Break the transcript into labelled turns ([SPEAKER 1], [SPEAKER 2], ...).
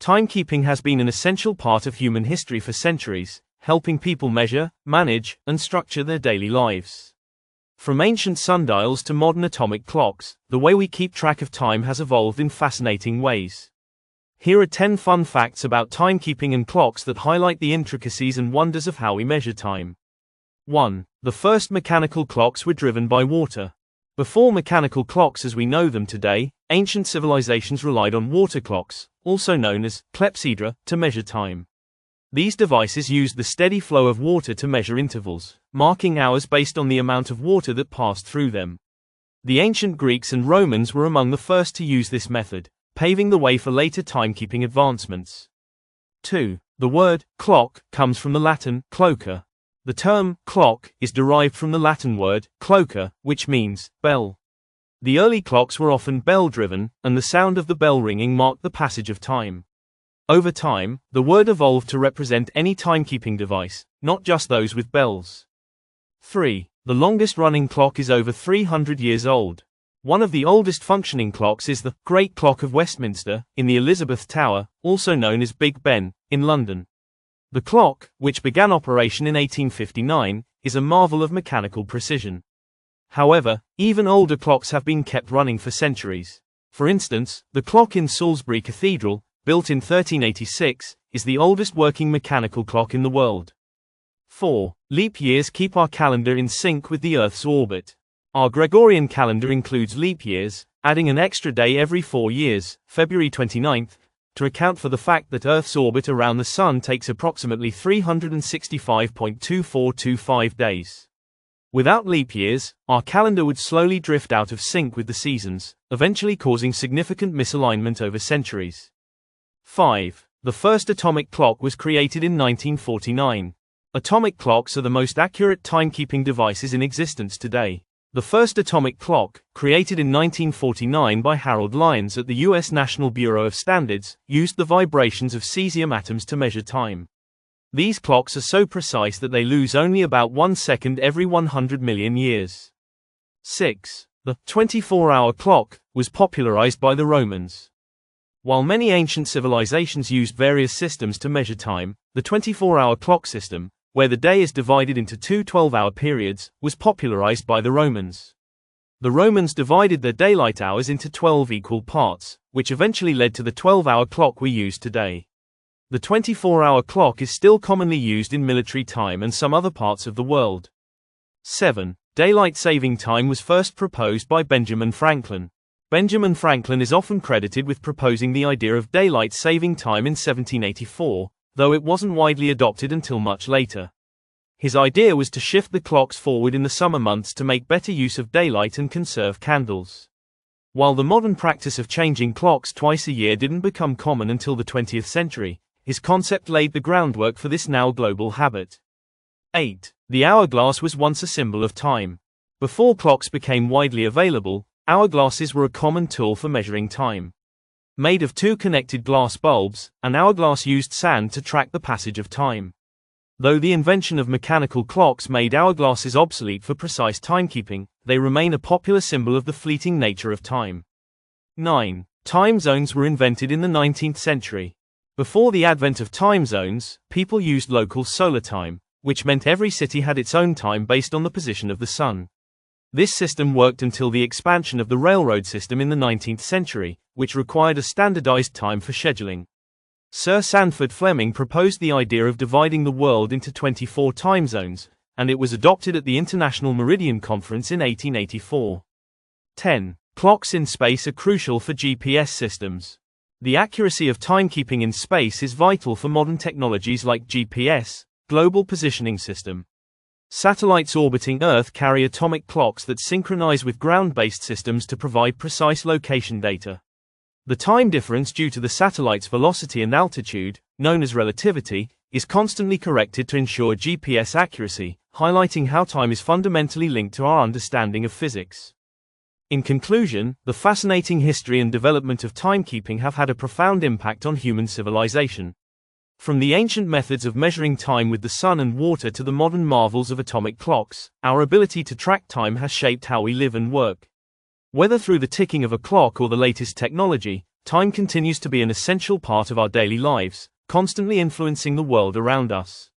[SPEAKER 1] Timekeeping has been an essential part of human history for centuries, helping people measure, manage, and structure their daily lives. From ancient sundials to modern atomic clocks, the way we keep track of time has evolved in fascinating ways. Here are 10 fun facts about timekeeping and clocks that highlight the intricacies and wonders of how we measure time. 1. The first mechanical clocks were driven by water. Before mechanical clocks as we know them today, ancient civilizations relied on water clocks, also known as clepsydra, to measure time. These devices used the steady flow of water to measure intervals, marking hours based on the amount of water that passed through them. The ancient Greeks and Romans were among the first to use this method, paving the way for later timekeeping advancements. 2. The word clock comes from the Latin cloca. The term clock is derived from the Latin word cloca, which means bell. The early clocks were often bell-driven, and the sound of the bell ringing marked the passage of time. Over time, the word evolved to represent any timekeeping device, not just those with bells. 3. The longest-running clock is over 300 years old. One of the oldest functioning clocks is the Great Clock of Westminster, in the Elizabeth Tower, also known as Big Ben, in London. The clock, which began operation in 1859, is a marvel of mechanical precision. However, even older clocks have been kept running for centuries. For instance, the clock in Salisbury Cathedral, built in 1386, is the oldest working mechanical clock in the world. 4. Leap years keep our calendar in sync with the Earth's orbit. Our Gregorian calendar includes leap years, adding an extra day every 4 years, February 29th, to account for the fact that Earth's orbit around the Sun takes approximately 365.2425 days. Without leap years, our calendar would slowly drift out of sync with the seasons, eventually causing significant misalignment over centuries. 5. The first atomic clock was created in 1949. Atomic clocks are the most accurate timekeeping devices in existence today. The first atomic clock, created in 1949 by Harold Lyons at the U.S. National Bureau of Standards, used the vibrations of cesium atoms to measure time. These clocks are so precise that they lose only about 1 second every 100 million years. 6. The 24-hour clock was popularized by the Romans. While many ancient civilizations used various systems to measure time, the 24-hour clock system, where the day is divided into two 12-hour periods, was popularized by the Romans. The Romans divided their daylight hours into 12 equal parts, which eventually led to the 12-hour clock we use today. The 24-hour clock is still commonly used in military time and some other parts of the world. 7. Daylight saving time was first proposed by Benjamin Franklin. Benjamin Franklin is often credited with proposing the idea of daylight saving time in 1784, though it wasn't widely adopted until much later. His idea was to shift the clocks forward in the summer months to make better use of daylight and conserve candles. While the modern practice of changing clocks twice a year didn't become common until the 20th century, his concept laid the groundwork for this now global habit. 8. The hourglass was once a symbol of time. Before clocks became widely available, hourglasses were a common tool for measuring time. Made of two connected glass bulbs, an hourglass used sand to track the passage of time. Though the invention of mechanical clocks made hourglasses obsolete for precise timekeeping, they remain a popular symbol of the fleeting nature of time. 9. Time zones were invented in the 19th century. Before the advent of time zones, people used local solar time, which meant every city had its own time based on the position of the sun. This system worked until the expansion of the railroad system in the 19th century, which required a standardized time for scheduling. Sir Sandford Fleming proposed the idea of dividing the world into 24 time zones, and it was adopted at the International Meridian Conference in 1884. 10. Clocks in space are crucial for GPS systems. The accuracy of timekeeping in space is vital for modern technologies like GPS, Global Positioning System. Satellites orbiting Earth carry atomic clocks that synchronize with ground-based systems to provide precise location data. The time difference due to the satellite's velocity and altitude, known as relativity, is constantly corrected to ensure GPS accuracy, highlighting how time is fundamentally linked to our understanding of physics. In conclusion, the fascinating history and development of timekeeping have had a profound impact on human civilization. From the ancient methods of measuring time with the sun and water to the modern marvels of atomic clocks, our ability to track time has shaped how we live and work. Whether through the ticking of a clock or the latest technology, time continues to be an essential part of our daily lives, constantly influencing the world around us.